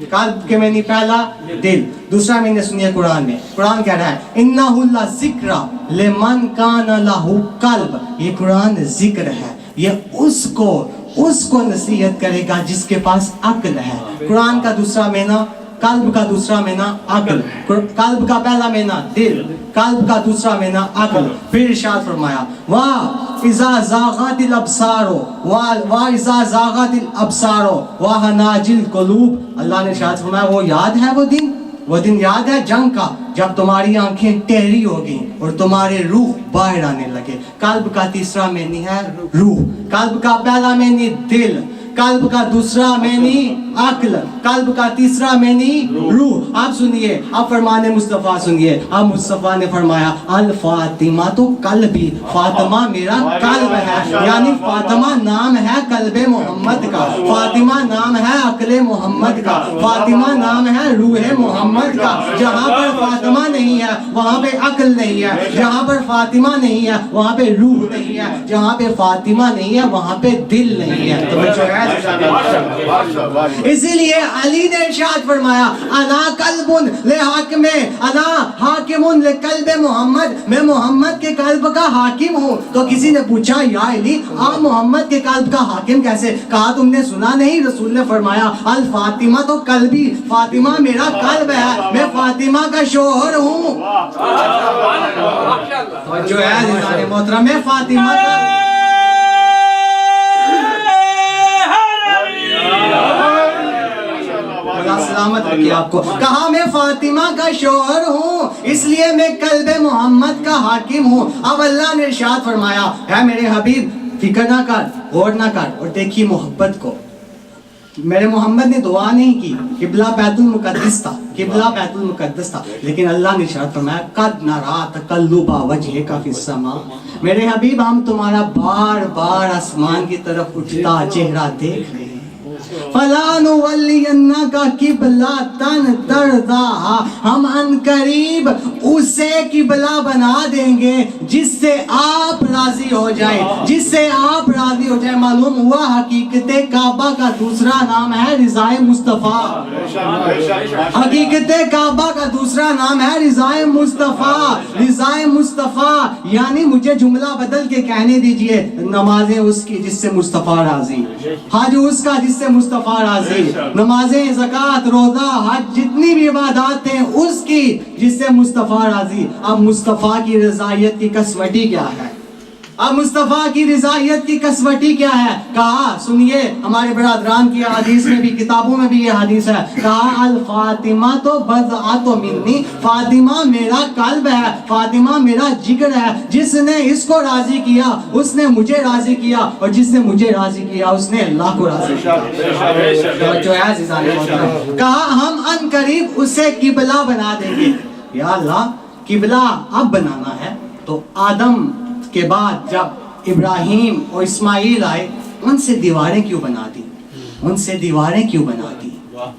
قلب کے معنی پہلا دل، دوسرا معنی سنیے قرآن میں، قرآن کہہ رہا ہے انہ لذکر لمن کان لہ قلب، یہ قرآن ذکر ہے، یہ اس کو نصیحت کرے گا جس کے پاس عقل ہے۔ قرآن کا دوسرا معنی، قلب کا دوسرا معنی عقل، قلب کا پہلا معنی دل، قلب کا دوسرا معنی عقل۔ پھر ارشاد فرمایا وَإِذَا زَاغَتِ الْأَبْصَارُ وَإِذَا زَاغَتِ الْأَبْصَارُ وَهَنَاجِ الْقُلُوبِ، اللہ نے ارشاد فرمایا وہ یاد ہے وہ دن یاد ہے جنگ کا، جب تمہاری آنکھیں ٹہری ہوگی اور تمہارے روح باہر آنے لگے۔ قلب کا تیسرا معنی ہے روح، قلب کا پہلا معنی دل، قلب کا دوسرا معنی عقل، قلب کا تیسرا معنی روح۔ آپ سنیے، آپ فرمان مصطفیٰ سنیے، اب مصطفیٰ نے فرمایا الفاطمہ تو قلبی، فاطمہ میرا قلب ہے، یعنی فاطمہ نام ہے قلب محمد کا، فاطمہ نام ہے عقل محمد کا، فاطمہ نام ہے روح محمد کا۔ جہاں پر فاطمہ نہیں ہے وہاں پہ عقل نہیں ہے، جہاں پر فاطمہ نہیں ہے وہاں پہ روح نہیں ہے، جہاں پہ فاطمہ نہیں ہے وہاں پہ دل نہیں ہے۔ توجہ ہے، اسی لیے علی نے ارشاد فرمایا انا قلب لحاکم، انا حاکم لقلب محمد، میں محمد کے قلب کا حاکم ہوں۔ تو کسی نے پوچھا یا علی آپ محمد کے قلب کا حاکم کیسے؟ کہا تم نے سنا نہیں، رسول نے فرمایا الفاطمہ تو قلبی، فاطمہ میرا قلب ہے، میں فاطمہ کا شوہر ہوں۔ جو ہے محترم، میں فاطمہ کا سلامت رکھیے آپ کو، کہا میں فاطمہ کا شوہر ہوں، اس لیے میں قلب محمد کا حاکم ہوں۔ اب اللہ نے ارشاد فرمایا ہے میرے حبیب فکر نہ کر، غور نہ کر، اور دیکھیے محبت کو۔ میرے محمد نے دعا نہیں کی، قبلہ بیت المقدس تھا، قبلہ بیت المقدس تھا، لیکن اللہ نے ارشاد فرمایا قد نرا تقلب وجهک فی السماء، میرے حبیب ہم تمہارا بار بار آسمان کی طرف اٹھتا چہرہ دیکھ رہے ہیں۔ فَلَا نُوَلِّيَنَّكَ قِبْلَةً تَرْضَاهَا، ہم ان قریب اسے قبلہ بنا دیں گے جس سے آپ راضی ہو جائیں، جس سے آپ راضی ہو جائیں۔ معلوم ہوا حقیقت کعبہ کا دوسرا نام ہے رضائے مصطفیٰ، حقیقت کعبہ کا دوسرا نام ہے رضائے مصطفیٰ، رضائے مصطفیٰ یعنی مجھے جملہ بدل کے کہنے دیجئے نمازیں اس کی جس سے مصطفیٰ راضی، حج اس کا جس سے مصطفیٰ راضی، نمازیں، زکوٰۃ، روزہ، حج، جتنی بھی عبادات ہیں اس کی جس سے مصطفیٰ راضی۔ اب مصطفیٰ کی رضائیت کی کسوٹی کیا ہے؟ اب مصطفیٰ کی رضائیت کی کسوٹی کیا ہے؟ کہا سنیے، ہمارے برادران کی حدیث میں بھی، کتابوں میں بھی یہ حدیث ہے، کہا الفاطمہ تو بضعۃ منی، فاطمہ میرا قلب ہے، فاطمہ میرا جگر ہے، جس نے اس کو راضی کیا اس نے مجھے راضی کیا، اور جس نے مجھے راضی کیا اس نے اللہ کو راضی کیا۔ کہا ہم ان قریب اسے قبلہ بنا دیں گے۔ یا اللہ، قبلہ اب بنانا ہے تو آدم کے بعد جب ابراہیم اور اسماعیل آئے ان سے دیواریں کیوں بنا دی؟ ان سے دیواریں کیوں بنا دی؟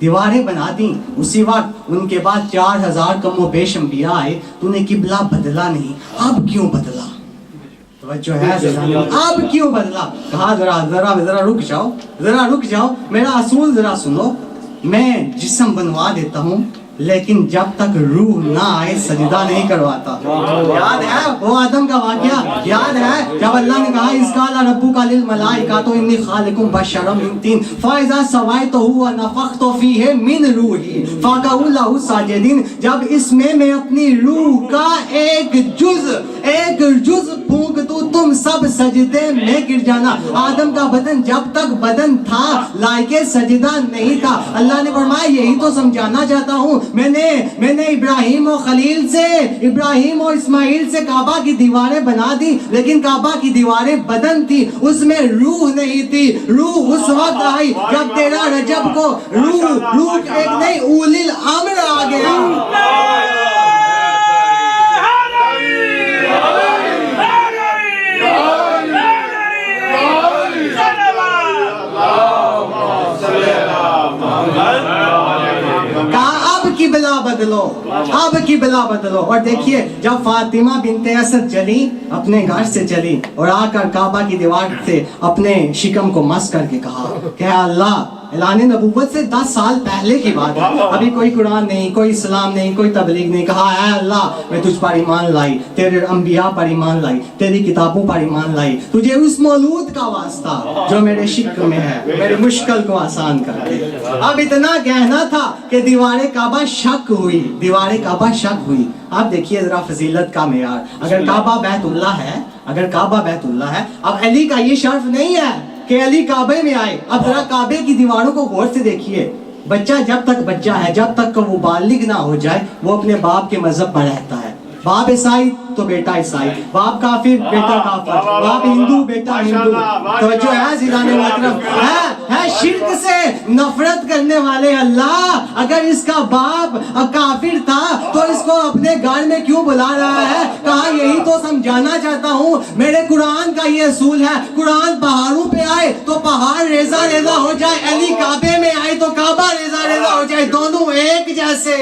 دیواریں بنا دی اسی وقت، ان کے بعد 4000 کم و بیش انبیاء آئے، تو انہیں قبلہ بدلا نہیں، اب کیوں بدلا؟ توجہ ہے، اب کیوں بدلا؟ کہا ذرا رک جاؤ، میرا اصول ذرا سنو، میں جسم بنوا دیتا ہوں لیکن جب تک روح نہ آئے سجدہ نہیں کرواتا۔ یاد ہے وہ آدم کا واقعہ؟ یاد ہے جب اللہ نے کہا اذ قال ربک للملائکۃ انی خالق بشرا من طین فاذا سویتہ ونفخت فیہ من روحی فقعوا لہ ساجدین، جب اس میں اپنی روح کا ایک جز پھونک دوں تم سب سجدے میں گر جانا۔ آدم کا بدن جب تک بدن تھا لائق سجدہ نہیں تھا۔ اللہ نے فرمایا یہی تو سمجھانا چاہتا ہوں، میں نے ابراہیم و خلیل سے، ابراہیم و اسماعیل سے کعبہ کی دیواریں بنا دی، لیکن کعبہ کی دیواریں بدن تھی، اس میں روح نہیں تھی۔ روح اس وقت آئی جب 13 رجب کو روح ایک نہیں اولی الامر آ گیا۔ اب قبلہ بدلو۔ اور دیکھیے جب فاطمہ بنت اسد چلی، اپنے گھر سے چلی اور آ کر کعبہ کی دیوار سے اپنے شکم کو مس کر کے کہا کہ اللہ اعلان نبوت سے 10 سال پہلے کی بات ہے. ابھی کوئی قرآن نہیں, کوئی اسلام نہیں, کوئی تبلیغ نہیں. کہا اے اللہ میں تجھ پر ایمان لائی, تیرے انبیاء پر ایمان لائی, تیری کتابوں پر ایمان لائی, تجھے اس مولود کا واسطہ جو میرے شک میں ہے, میری مشکل کو آسان کر دے. اب اتنا کہنا تھا کہ دیوار کعبہ شک ہوئی, دیوار کعبہ شک ہوئی. آپ دیکھیے ذرا فضیلت کا معیار. اگر کعبہ بیت اللہ ہے, اگر کعبہ بیت اللہ ہے, اب علی کا یہ شرف نہیں ہے کہ علی کعبے میں آئے. اب ذرا کعبے کی دیواروں کو غور سے دیکھیے. بچہ جب تک بچہ ہے, جب تک کہ وہ بالغ نہ ہو جائے, وہ اپنے باپ کے مذہب میں رہتا ہے. باپ عیسائی تو بیٹا عیسائی, باپ کافر بیٹا کافر, باپ ہندو بیٹا ہندو. توجہ ہے زیدان محترم, ہے شرک سے نفرت کرنے والے اللہ. اگر اس کا باپ کافر تھا تو اس کو اپنے گھر میں کیوں بلا رہا ہے؟ کہا یہی تو سمجھانا چاہتا ہوں. میرے قرآن کا یہ اصول ہے, قرآن پہاڑوں پہ آئے تو پہاڑ ریزہ ریزہ ہو جائے, علی کعبے میں آئے تو کعبہ ریزہ ریزہ ہو جائے, دونوں ایک جیسے.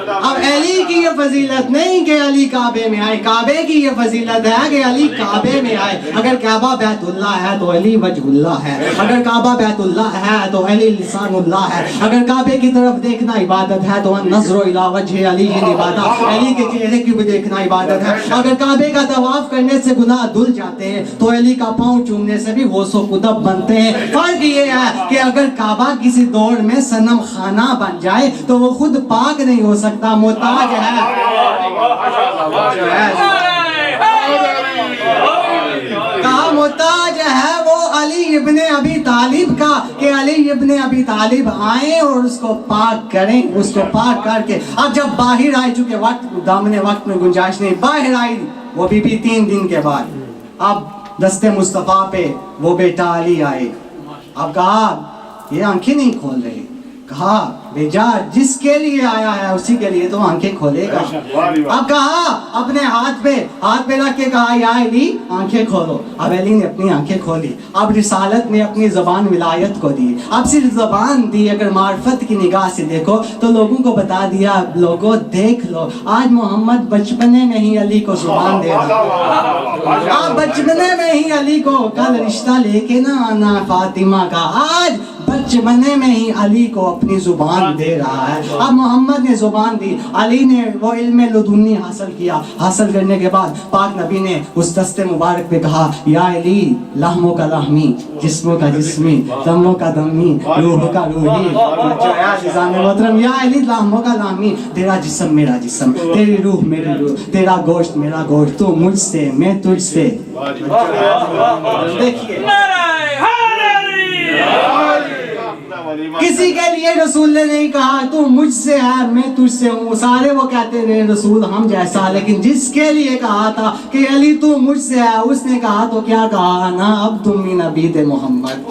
اب علی کی یہ فضیلت نہیں کہ علی کعبے میں آئے, کعبے کی یہ فضیلت ہے کہ علی کعبے میں آئے. اگر کعبہ بیت اللہ ہے تو علی وجہ اللہ ہے, اگر کعبہ بیت اللہ ہے تو علی لسان اللہ ہے, اگر کعبے کی طرف دیکھنا عبادت ہے تو نظر الی وجہ علی عبادت, علی کے چہرے کی بھی دیکھنا عبادت ہے. اگر کعبے کا طواف کرنے سے گناہ دھل جاتے ہیں تو علی کا پاؤں چومنے سے بھی غوث و قطب بنتے ہیں. فرق یہ ہے کہ اگر کعبہ کسی دور میں صنم خانہ بن جائے تو وہ خود پاک نہیں ہو سکتا, محتاج ہے. کہا محتاج ہے وہ علی ابن ابی طالب کا, کہ علی ابن ابی طالب آئیں اور اس کو پاک کریں, اس کو پاک کر کے. اب جب باہر آئے, چونکہ وقت دامن وقت میں گنجائش نہیں, باہر آئی وہ بی 3 دن کے بعد, اب دست مصطفیٰ پہ وہ بیٹا علی آئے. اب کہا یہ آنکھیں نہیں کھول رہی. کہا بیجا جس کے لیے آیا ہے اسی کے لیے تو آنکھیں کھولے گا. اب کہا اپنے ہاتھ پہ رکھ کے کہا یا علی آنکھیں کھولو. اب علی نے اپنی آنکھیں کھولی. اب رسالت میں اپنی زبان ولایت کو دی. اب صرف زبان دی, اگر معرفت کی نگاہ سے دیکھو تو لوگوں کو بتا دیا, لوگوں دیکھ لو آج محمد بچپنے میں ہی علی کو زبان دے رہا. آپ بچپنے میں ہی علی کو, کل رشتہ لے کے نہ آنا فاطمہ کا, آج بچپنے میں ہی علی کو اپنی زبان دے رہا ہے. اب محمد نے زبان دی, علی نے وہ علم لدنی حاصل کیا. حاصل کرنے کے بعد پاک نبی نے اس دست مبارک پہ کہا یا علی لحموں کا لحمی, جسموں کا جسمی, دموں کا دمی, روح کا روحی. محترم یا علی لحموں کا لحمی, تیرا جسم میرا جسم, تیری روح میری روح, تیرا گوشت میرا گوشت, تو مجھ سے میں تجھ سے. دیکھیے کسی کے لیے رسول نے نہیں کہا تو مجھ سے ہے میں تجھ سے ہوں. سارے وہ کہتے رہے رسول ہم جیسا, لیکن جس کے لیے کہا تھا کہ علی تو مجھ سے ہے, اس نے کہا تو کیا کہا, نا اب تم من عبید محمد,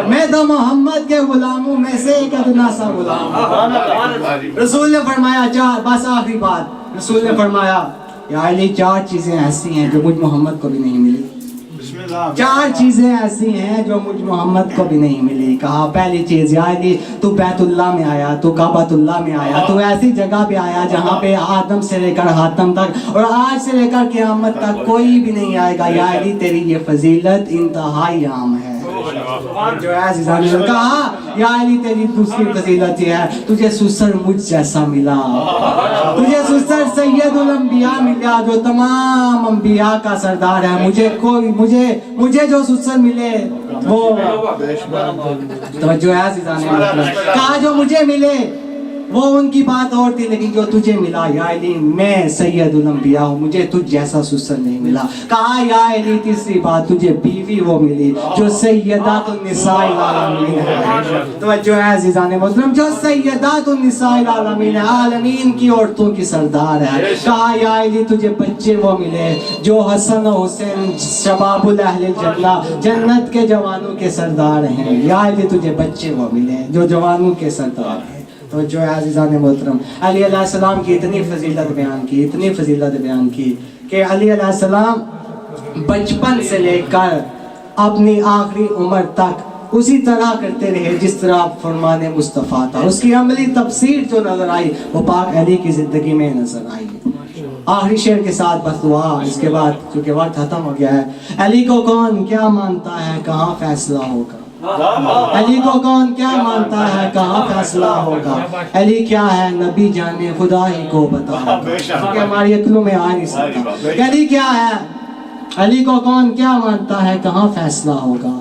میں تو محمد کے غلاموں میں سے ایک ادنا سا غلام. رسول نے فرمایا چار, بس آخری بات, رسول نے فرمایا یا علی 4 چیزیں ایسی ہیں جو مجھ محمد کو بھی نہیں ملی. 4 چیزیں ایسی ہیں جو مجھ محمد کو بھی نہیں ملی. کہا پہلی چیز یا علی تو بیت اللہ میں آیا, تو کعبۃ اللہ میں آیا, تو ایسی جگہ پہ آیا جہاں پہ آدم سے لے کر حاتم تک اور آج سے لے کر قیامت تک کوئی بھی نہیں آئے گا. یا علی تیری یہ فضیلت انتہائی عام ہے. جو عزیزان نے کہا یا علی تیری دوسری فضیلت یہ ہے, تجھے سسر مجھ جیسا ملا, تجھے سسر سید الانبیاء ملا جو تمام انبیاء کا سردار ہے. مجھے جو سسر ملے وہ توجہ ہے عزیزان نے کہا جو مجھے ملے وہ ان کی بات اور تھی, لیکن جو تجھے ملا یا علی میں سید الانبیاء ہوں, مجھے تجھ جیسا سسر نہیں ملا. کہا یا علی تیسری بات تجھے بیوی وہ ملی جو سیدات النساء العالمین ہے. توجہ ہے عزیزان محترم, جو سیدات النساء العالمین ہے, عالمین کی عورتوں کی سردار ہے. کہا یا علی تجھے بچے وہ ملے جو حسن و حسین شباب الاہل الجنہ, جنت کے جوانوں کے سردار ہیں. یا علی تجھے بچے وہ ملے جو جوانوں کے سردار ہیں. تو جو عزیزان محترم علی علیہ السلام کی اتنی فضیلت بیان کی کہ علی علیہ السلام بچپن سے لے کر اپنی آخری عمر تک اسی طرح کرتے رہے جس طرح فرمان مصطفیٰ تھا. اس کی عملی تفسیر جو نظر آئی وہ پاک علی کی زندگی میں نظر آئی. آخری شعر کے ساتھ بس دعا، اس کے بعد چونکہ وقت ختم ہو گیا ہے. علی کو کون کیا مانتا ہے کہاں فیصلہ ہوگا، علی کو کون کیا مانتا ہے کہاں فیصلہ ہوگا، علی کیا ہے نبی جانے خدا ہی کو بتا ہوگا. کیونکہ ہماری عقلوں میں آ نہیں سکتا. علی کیا ہے، علی کو کون کیا مانتا ہے کہاں فیصلہ ہوگا،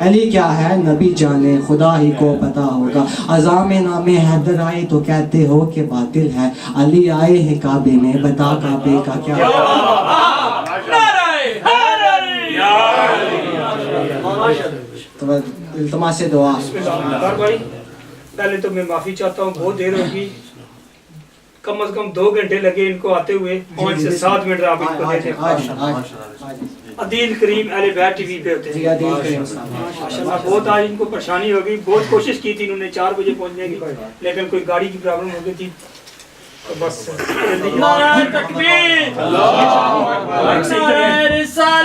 علی کیا ہے نبی جانے خدا ہی کو پتا ہوگا. عزام نام حیدر آئے تو کہتے ہو کہ باطل ہے، علی آئے ہیں کعبے میں بتا کعبے کا کیا. تو التماس دعا. پہلے تو میں معافی چاہتا ہوں، بہت دیر ہوگی، کم از کم 2 گھنٹے لگے ان کو آتے ہوئے، 5 سے 7 منٹ آپ ان کو دیتے ہیں. عدیل کریم اہل بیت ٹی وی پہ ہوتے ہیں. ماشاءاللہ بہت آج ان کو پریشانی ہوگی، بہت کوشش کی تھی انہوں نے 4 بجے پہنچنے کی، لیکن کوئی گاڑی کی پرابلم ہو گئی تھی تو بس. نعرہ تکبیر، اللہ اکبر.